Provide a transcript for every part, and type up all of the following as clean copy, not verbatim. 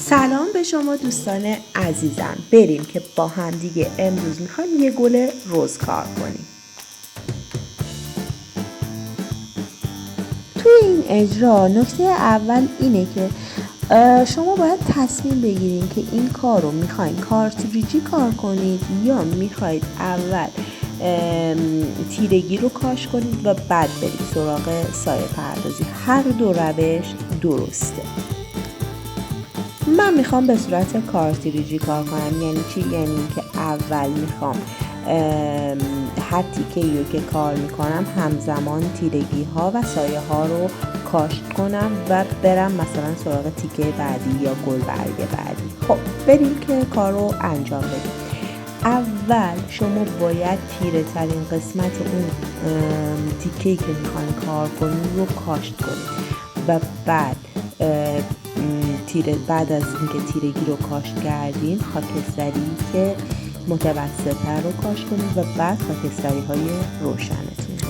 سلام به شما دوستان عزیزم. بریم که با هم دیگه امروز میخوایم یه گل رز کار کنیم. توی این اجرا نکته اول اینه که شما باید تصمیم بگیرید که این کار رو میخواین کارتریجی کار کنید یا میخواید اول تیرگی رو کاش کنید و بعد برید سراغ سایه پردازی. هر دو روش درسته. من میخوام به صورت کارتریجی کار کنم. یعنی چی؟ یعنی که اول میخوام هر تیکه‌ای رو که کار میکنم همزمان تیرگی ها و سایه ها رو کاشت کنم و برم مثلا سراغ تیکه بعدی یا گلبرگ بعدی. خب بریم که کار رو انجام بدیم. اول شما باید تیره ترین قسمت اون تیکه‌ای که میخواین کار کنید رو کاشت کنید و بعد از اینکه تیرگی رو کاشت کردین خاکستری که متوسط‌تر رو کاشت کنید و بعد خاکستری های روشنتون رو.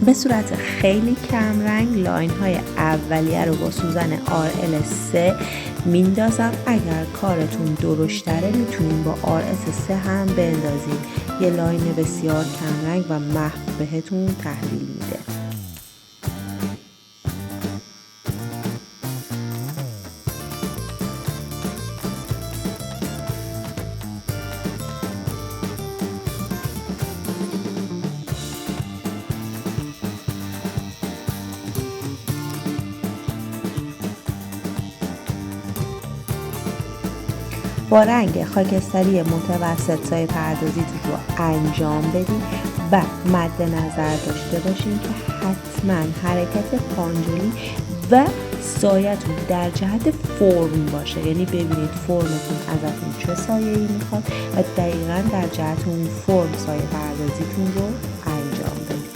به صورت خیلی کم رنگ لاین های اولیه رو با سوزن RL3 میندازم. اگر کارتون درشتره میتونین با RS3 هم بندازین. یه لاین بسیار کم رنگ و محو بهتون تحویل میده. با رنگ خاکستری متوسط سایه پردازیتون رو انجام بدید و مد نظر داشته باشین که حتما حرکت پانجولی و سایه‌تون در جهت فرم باشه. یعنی ببینید فرمتون ازتون چه سایه‌ای میخواد و دقیقاً در جهت اون فرم سایه پردازیتون رو انجام بدید.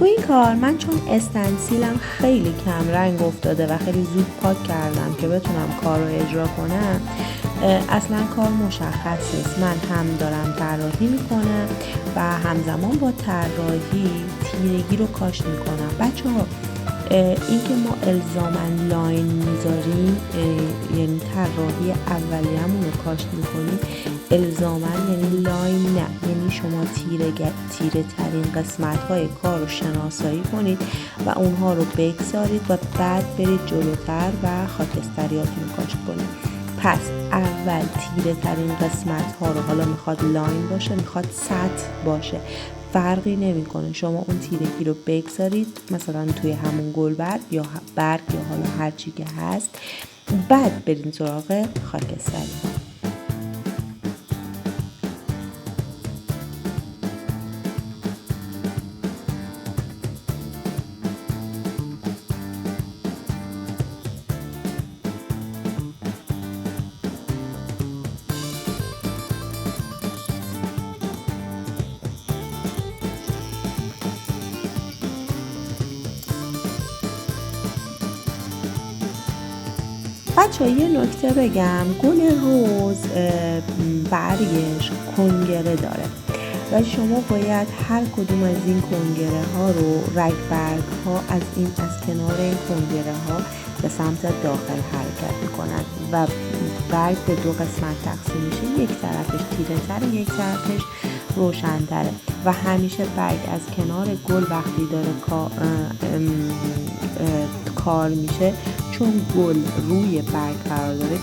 تو این کار من چون استنسیلم خیلی کم رنگ افتاده و خیلی زود پاک کردم که بتونم کار رو اجرا کنم، اصلا کار مشخص نیست. من هم دارم طراحی میکنم و همزمان با طراحی تیرگی رو کاش میکنم. بچه‌ها این که ما الزاماً لاین میذاریم، یعنی طراحی اولیه‌مون رو کاش میکنیم، الزاماً یعنی لاین نه، یعنی شما تیره ترین قسمت های کار رو شناسایی کنید و اونها رو بگذارید و بعد برید جلوتر و خاکستریاتون رو کاشت کنید. پس اول تیره ترین قسمت ها رو، حالا میخواد لاین باشه میخواد سطح باشه، فرقی نمیکنه، شما اون تیرگی رو بگذارید مثلا توی همون گلبرگ یا برگ یا حالا هر چی که هست، بعد برید سراغ خاکستری. بچه یه نکته بگم، گل رز برگش کنگره داره و شما باید هر کدوم از این کنگره ها رو، رگ برگ ها از کنار این کنگره ها به سمت داخل حرکت میکنن و برگ به دو قسمت تقسیم میشه، یک طرفش تیره تره یک طرفش روشن تره و همیشه برگ از کنار گل وقتی داره کار میشه، چون گل روی برگ قرار داره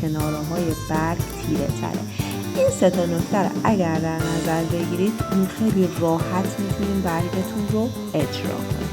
کناره های برگ تیره تره. این سه تا نکته رو اگر در نظر بگیرید خیلی راحت میتونید برگتون رو اجرا کنید.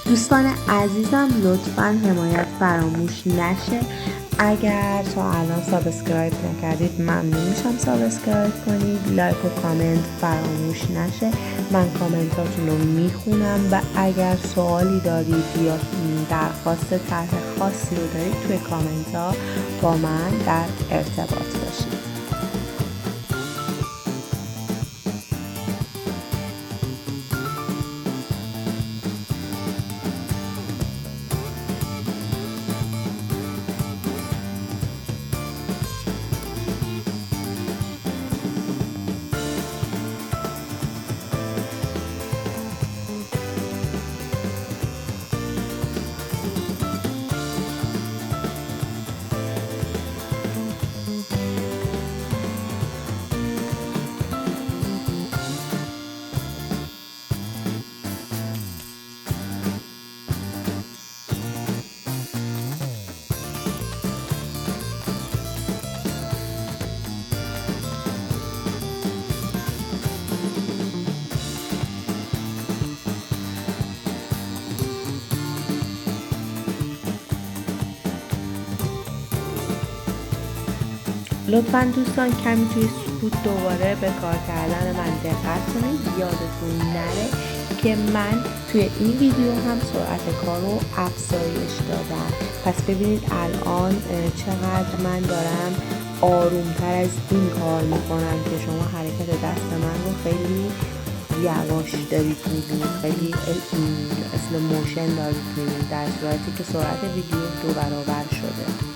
دوستان عزیزم لطفاً حمایت فراموش نشه. اگر تا الان سابسکرایب نکردید ممنون میشم سابسکرایب کنید. لایک و کامنت فراموش نشه، من کامنتاتون رو میخونم و اگر سوالی دارید یا درخواست طرح خاصی رو دارید توی کامنت ها با من در ارتباط باشید. لطفاً دوستان کمی توی سکوت دوباره به کار کردن من دقت کنید، یادتون نره که من توی این ویدیو هم سرعت کار رو افزایش دادم. پس ببینید الان چقدر من دارم آرومتر از این کار میکنم که شما حرکت دست من رو خیلی یواش دارید میبینید، خیلی اسلو موشن دارید میبینید، در صورتی که سرعت ویدیو 2 برابر شده.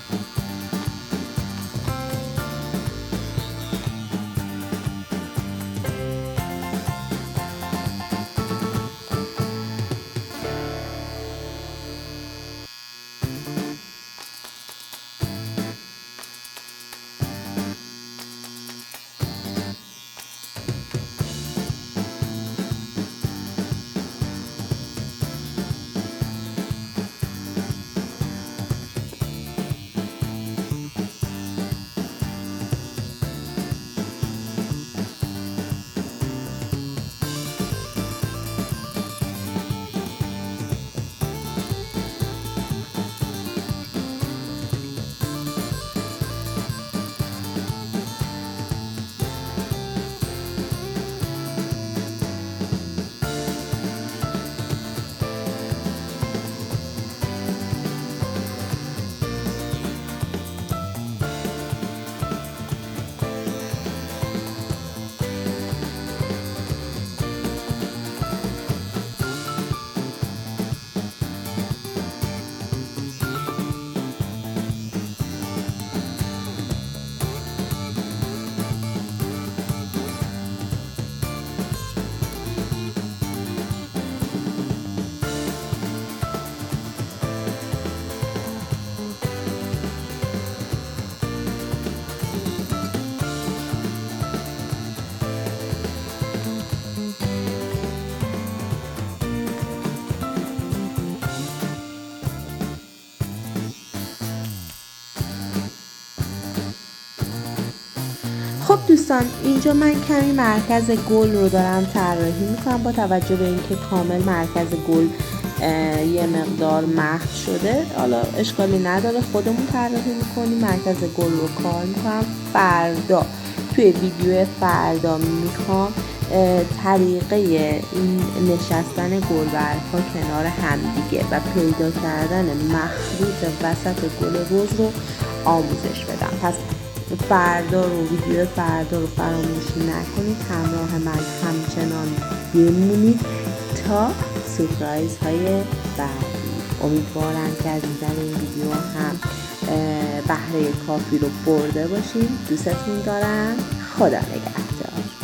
خب دوستان، اینجا من کمی مرکز گل رو دارم طراحی میکنم. با توجه به اینکه کامل مرکز گل یه مقدار محو شده، حالا اشکالی نداره، خودمون طراحی میکنیم. مرکز گل رو کار میکنم. فردا توی ویدیو فردا میخوام طریقه این نشستن گلبرگ‌ها کنار همدیگه و پیدا کردن مخروط وسط گل رز رو آموزش بدم. پس ویدیو فردا رو فراموش نکنید، همراه من همچنان بمونید تا سورپرایز های بعدی. امیدوارم که از دیدن این ویدیو هم بهره کافی رو برده باشید. دوستتون دارم. خدا نگهدار.